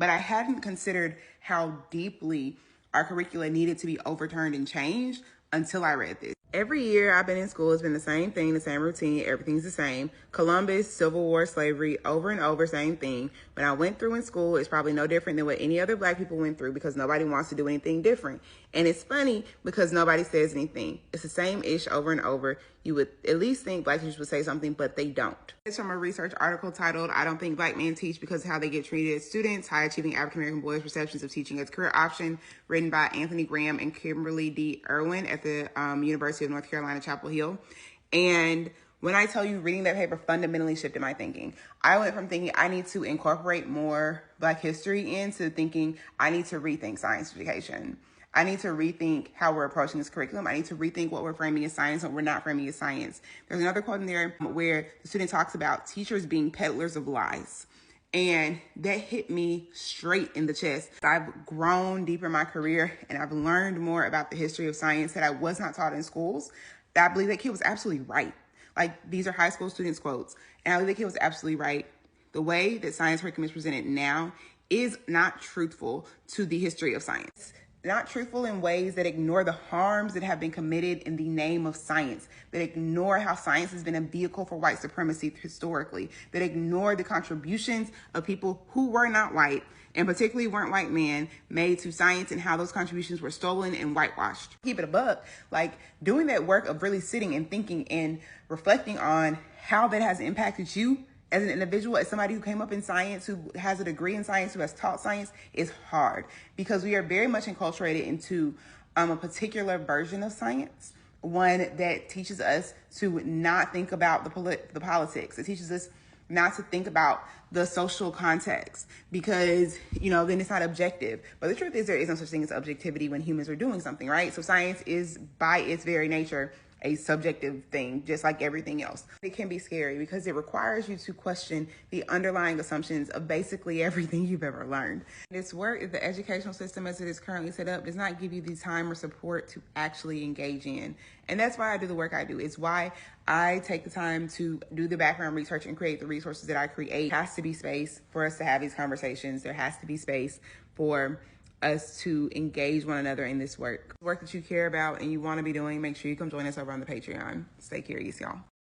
But I hadn't considered how deeply our curricula needed to be overturned and changed until I read this. Every year I've been in school, it's been the same thing, the same routine, everything's the same. Columbus, Civil War, slavery, over and over, same thing. When I went through in school, it's probably no different than what any other Black people went through because nobody wants to do anything different. And it's funny because nobody says anything. It's the same ish over and over. You would at least think Black teachers would say something, but they don't. It's from a research article titled, "I Don't Think Black Men Teach Because of How They Get Treated as Students, High Achieving African American Boys' Perceptions of Teaching as a Career Option," written by Anthony Graham and Kimberly D. Irwin at the University of North Carolina, Chapel Hill. And when I tell you reading that paper fundamentally shifted my thinking, I went from thinking I need to incorporate more Black history into thinking I need to rethink science education. I need to rethink how we're approaching this curriculum. I need to rethink what we're framing as science and what we're not framing as science. There's another quote in there where the student talks about teachers being peddlers of lies. And that hit me straight in the chest. I've grown deeper in my career and I've learned more about the history of science that I was not taught in schools. I believe that kid was absolutely right. Like, these are high school students' quotes. And I believe that kid was absolutely right. The way that science curriculum is presented now is not truthful to the history of science. Not truthful in ways that ignore the harms that have been committed in the name of science, that ignore how science has been a vehicle for white supremacy historically, that ignore the contributions of people who were not white, and particularly weren't white men, made to science and how those contributions were stolen and whitewashed. Keep it a buck, like doing that work of really sitting and thinking and reflecting on how that has impacted you as an individual, as somebody who came up in science, who has a degree in science, who has taught science, is hard because we are very much enculturated into a particular version of science, one that teaches us to not think about the politics. It teaches us not to think about the social context because, then it's not objective. But the truth is there is no such thing as objectivity when humans are doing something, right? So science is by its very nature a subjective thing, just like everything else. It can be scary because it requires you to question the underlying assumptions of basically everything you've ever learned. This work, the educational system as it is currently set up, does not give you the time or support to actually engage in. And that's why I do the work I do. It's why I take the time to do the background research and create the resources that I create. There has to be space for us to have these conversations. There has to be space for us to engage one another in this work that you care about and you want to be doing. Make sure you come join us over on the Patreon. Stay curious, y'all.